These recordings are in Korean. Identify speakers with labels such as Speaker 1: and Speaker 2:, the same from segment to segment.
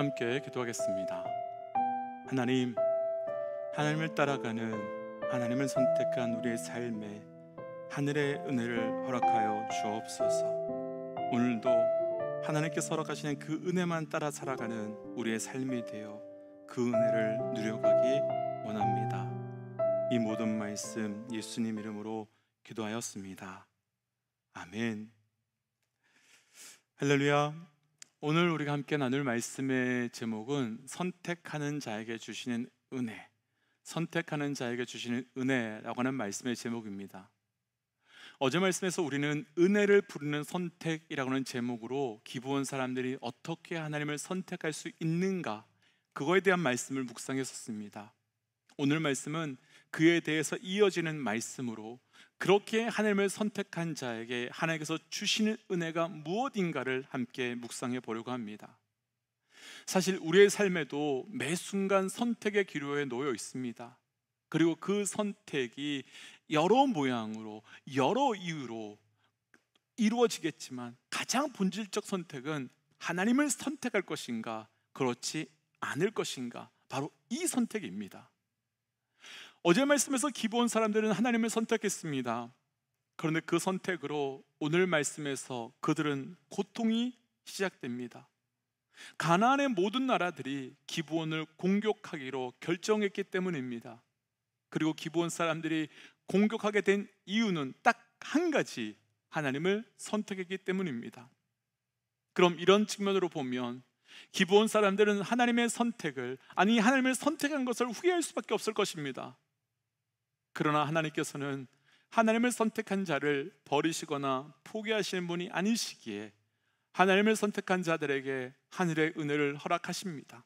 Speaker 1: 함께 기도하겠습니다. 하나님, 하나님을 따라가는, 하나님을 선택한 우리의 삶에 하늘의 은혜를 허락하여 주옵소서. 오늘도 하나님께서 허락하시는 그 은혜만 따라 살아가는 우리의 삶이 되어 그 은혜를 누려가기 원합니다. 이 모든 말씀 예수님 이름으로 기도하였습니다. 아멘. 할렐루야. 오늘 우리가 함께 나눌 말씀의 제목은 선택하는 자에게 주시는 은혜, 선택하는 자에게 주시는 은혜라고 하는 말씀의 제목입니다. 어제 말씀에서 우리는 은혜를 부르는 선택이라고 하는 제목으로 기브온 사람들이 어떻게 하나님을 선택할 수 있는가, 그거에 대한 말씀을 묵상했었습니다. 오늘 말씀은 그에 대해서 이어지는 말씀으로 그렇게 하나님을 선택한 자에게 하나님께서 주시는 은혜가 무엇인가를 함께 묵상해 보려고 합니다. 사실 우리의 삶에도 매 순간 선택의 기로에 놓여 있습니다. 그리고 그 선택이 여러 모양으로 여러 이유로 이루어지겠지만 가장 본질적 선택은 하나님을 선택할 것인가, 그렇지 않을 것인가, 바로 이 선택입니다. 어제 말씀에서 기브온 사람들은 하나님을 선택했습니다. 그런데 그 선택으로 오늘 말씀에서 그들은 고통이 시작됩니다. 가나안의 모든 나라들이 기브온을 공격하기로 결정했기 때문입니다. 그리고 기브온 사람들이 공격하게 된 이유는 딱 한 가지, 하나님을 선택했기 때문입니다. 그럼 이런 측면으로 보면 기브온 사람들은 하나님의 선택을, 아니 하나님을 선택한 것을 후회할 수밖에 없을 것입니다. 그러나 하나님께서는 하나님을 선택한 자를 버리시거나 포기하시는 분이 아니시기에 하나님을 선택한 자들에게 하늘의 은혜를 허락하십니다.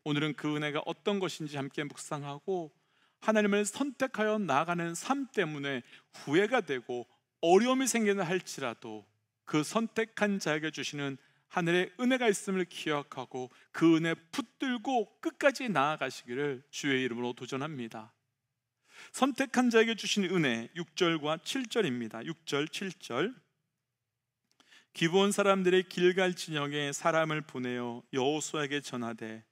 Speaker 1: 오늘은 그 은혜가 어떤 것인지 함께 묵상하고, 하나님을 선택하여 나아가는 삶 때문에 후회가 되고 어려움이 생기나 할지라도 그 선택한 자에게 주시는 하늘의 은혜가 있음을 기억하고 그 은혜 붙들고 끝까지 나아가시기를 주의 이름으로 도전합니다. 선택한 자에게 주신 은혜, 6절과 7절입니다. 6절, 7절. 기브온 사람들의 길갈 진영에 사람을 보내어 여호수아에게 전하되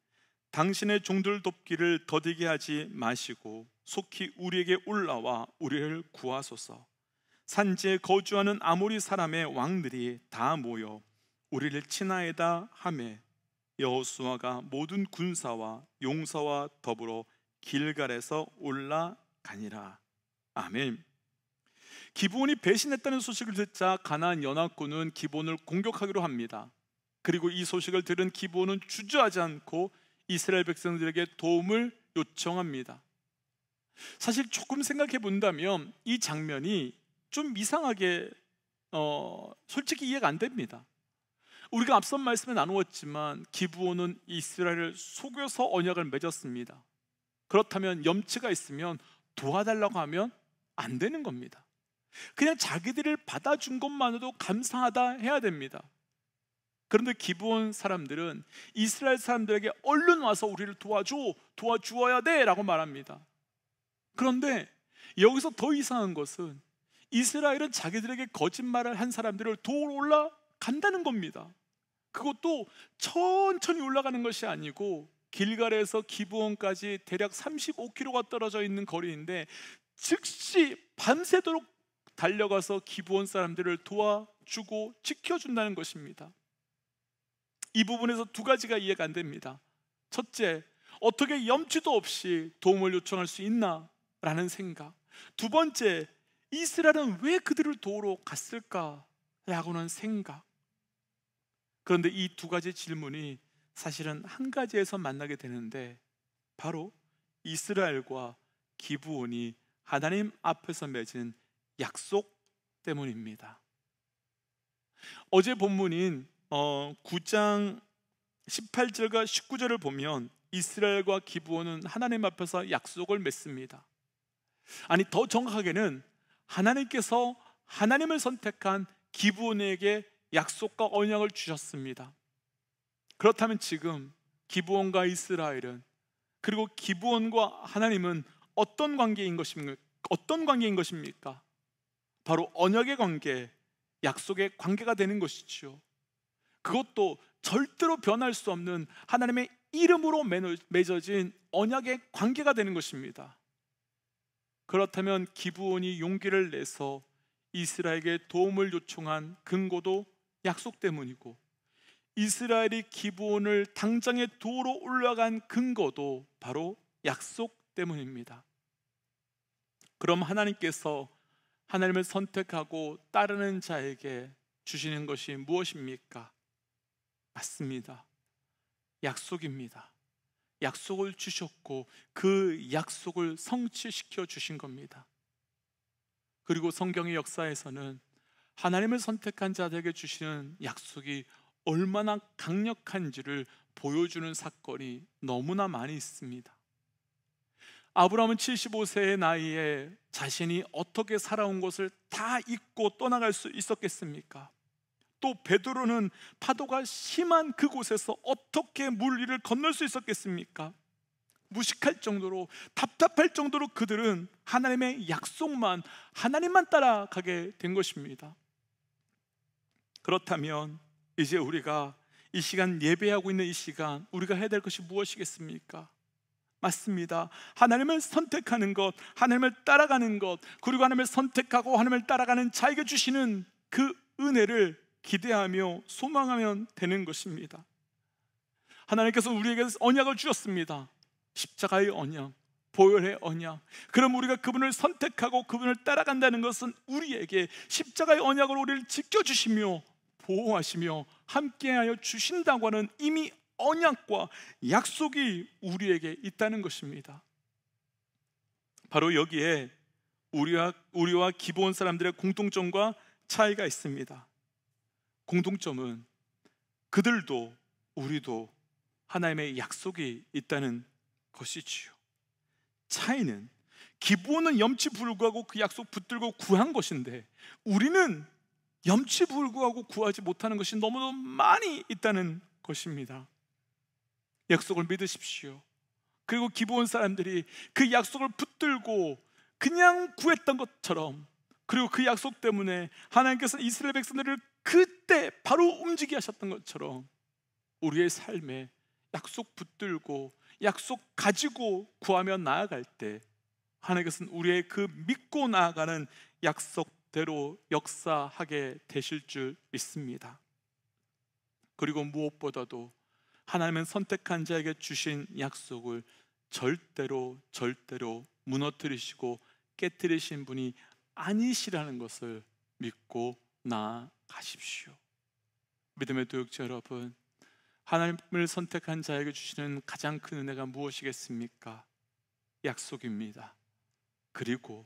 Speaker 1: 당신의 종들 돕기를 더디게 하지 마시고 속히 우리에게 올라와 우리를 구하소서. 산지에 거주하는 아모리 사람의 왕들이 다 모여 우리를 친하에다 하매 여호수아가 모든 군사와 용사와 더불어 길갈에서 올라가니라. 아멘. 기브온이 배신했다는 소식을 듣자 가나안 연합군은 기브온을 공격하기로 합니다. 그리고 이 소식을 들은 기브온은 주저하지 않고 이스라엘 백성들에게 도움을 요청합니다. 사실 조금 생각해 본다면 이 장면이 좀 이상하게 솔직히 이해가 안 됩니다. 우리가 앞선 말씀에 나누었지만 기브온은 이스라엘을 속여서 언약을 맺었습니다. 그렇다면 염치가 있으면 도와달라고 하면 안 되는 겁니다. 그냥 자기들을 받아준 것만으로도 감사하다 해야 됩니다. 그런데 기브온 사람들은 이스라엘 사람들에게 얼른 와서 우리를 도와주어야 돼 라고 말합니다. 그런데 여기서 더 이상한 것은 이스라엘은 자기들에게 거짓말을 한 사람들을 도우러 올라간다는 겁니다. 그것도 천천히 올라가는 것이 아니고 길갈에서 기브온까지 대략 35km가 떨어져 있는 거리인데 즉시 밤새도록 달려가서 기브온 사람들을 도와주고 지켜준다는 것입니다. 이 부분에서 두 가지가 이해가 안 됩니다. 첫째, 어떻게 염치도 없이 도움을 요청할 수 있나? 라는 생각. 두 번째, 이스라엘은 왜 그들을 도우러 갔을까? 라고는 생각. 그런데 이 두 가지 질문이 사실은 한 가지에서 만나게 되는데 바로 이스라엘과 기브온이 하나님 앞에서 맺은 약속 때문입니다. 어제 본문인 9장 18절과 19절을 보면 이스라엘과 기브온은 하나님 앞에서 약속을 맺습니다. 아니, 더 정확하게는 하나님께서 하나님을 선택한 기브온에게 약속과 언약을 주셨습니다. 그렇다면 지금 기브온과 이스라엘은, 그리고 기브온과 하나님은 어떤 관계인 것입니까? 바로 언약의 관계, 약속의 관계가 되는 것이지요. 그것도 절대로 변할 수 없는 하나님의 이름으로 맺어진 언약의 관계가 되는 것입니다. 그렇다면 기브온이 용기를 내서 이스라엘에게 도움을 요청한 근거도 약속 때문이고, 이스라엘이 기브온을 당장의 도로 올라간 근거도 바로 약속 때문입니다. 그럼 하나님께서 하나님을 선택하고 따르는 자에게 주시는 것이 무엇입니까? 맞습니다. 약속입니다. 약속을 주셨고 그 약속을 성취시켜 주신 겁니다. 그리고 성경의 역사에서는 하나님을 선택한 자들에게 주시는 약속이 얼마나 강력한지를 보여주는 사건이 너무나 많이 있습니다. 아브라함은 75세의 나이에 자신이 어떻게 살아온 것을 다 잊고 떠나갈 수 있었겠습니까? 또 베드로는 파도가 심한 그곳에서 어떻게 물 위를 건널 수 있었겠습니까? 무식할 정도로, 답답할 정도로 그들은 하나님의 약속만, 하나님만 따라가게 된 것입니다. 그렇다면 이제 우리가 이 시간, 예배하고 있는 이 시간, 우리가 해야 될 것이 무엇이겠습니까? 맞습니다. 하나님을 선택하는 것, 하나님을 따라가는 것, 그리고 하나님을 선택하고 하나님을 따라가는 자에게 주시는 그 은혜를 기대하며 소망하면 되는 것입니다. 하나님께서 우리에게 언약을 주셨습니다. 십자가의 언약, 보혈의 언약. 그럼 우리가 그분을 선택하고 그분을 따라간다는 것은 우리에게 십자가의 언약으로 우리를 지켜주시며 보호하시며 함께하여 주신다고 하는 이미 언약과 약속이 우리에게 있다는 것입니다. 바로 여기에 우리와 기브온 사람들의 공통점과 차이가 있습니다. 공통점은 그들도 우리도 하나님의 약속이 있다는 것이지요. 차이는 기브온은 염치 불구하고 그 약속 붙들고 구한 것인데, 우리는 염치 불구하고 구하지 못하는 것이 너무너무 많이 있다는 것입니다. 약속을 믿으십시오. 그리고 기브온 사람들이 그 약속을 붙들고 그냥 구했던 것처럼, 그리고 그 약속 때문에 하나님께서 이스라엘 백성들을 그때 바로 움직이게 하셨던 것처럼 우리의 삶에 약속 붙들고 약속 가지고 구하며 나아갈 때 하나님께서는 우리의 그 믿고 나아가는 약속대로 역사하게 되실 줄 믿습니다. 그리고 무엇보다도 하나님은 선택한 자에게 주신 약속을 절대로 무너뜨리시고 깨뜨리신 분이 아니시라는 것을 믿고 나아가십시오. 믿음의 도역자 여러분, 하나님을 선택한 자에게 주시는 가장 큰 은혜가 무엇이겠습니까? 약속입니다. 그리고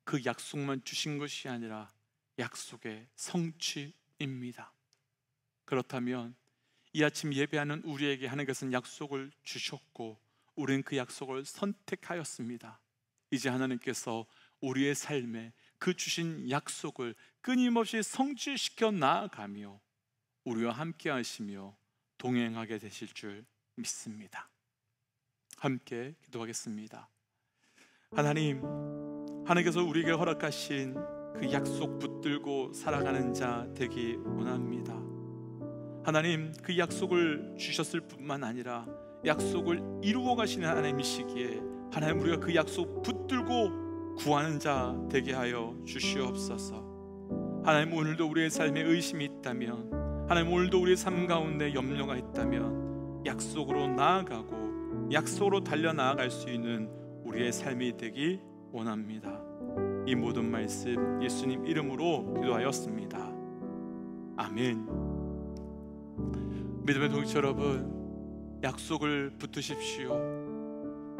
Speaker 1: 그 약속만 주신 것이 아니라 약속의 성취입니다. 그렇다면 이 아침 예배하는 우리에게 하나님께서는 약속을 주셨고 우리는 그 약속을 선택하였습니다. 이제 하나님께서 우리의 삶에 그 주신 약속을 끊임없이 성취시켜 나아가며 우리와 함께 하시며 동행하게 되실 줄 믿습니다. 함께 기도하겠습니다. 하나님께서 우리에게 허락하신 그 약속 붙들고 살아가는 자 되기 원합니다. 하나님, 그 약속을 주셨을 뿐만 아니라 약속을 이루어 가시는 하나님이시기에 하나님, 우리가 그 약속 붙들고 구하는 자 되게 하여 주시옵소서. 하나님, 오늘도 우리의 삶에 의심이 있다면, 하나님, 오늘도 우리의 삶 가운데 염려가 있다면 약속으로 나아가고 약속으로 달려나아갈 수 있는 우리의 삶이 되기 원합니다. 이 모든 말씀 예수님 이름으로 기도하였습니다. 아멘. 믿음의 동역자 여러분, 약속을 붙드십시오.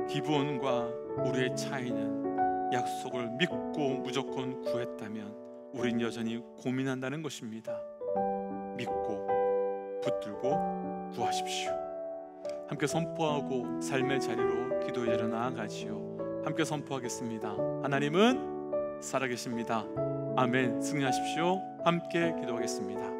Speaker 1: 기브온과 우리의 차이는 약속을 믿고 무조건 구했다면 우린 여전히 고민한다는 것입니다. 믿고 붙들고 구하십시오. 함께 선포하고 삶의 자리로 기도의 자리로 나아가지요. 함께 선포하겠습니다. 하나님은 살아계십니다. 아멘. 승리하십시오. 함께 기도하겠습니다.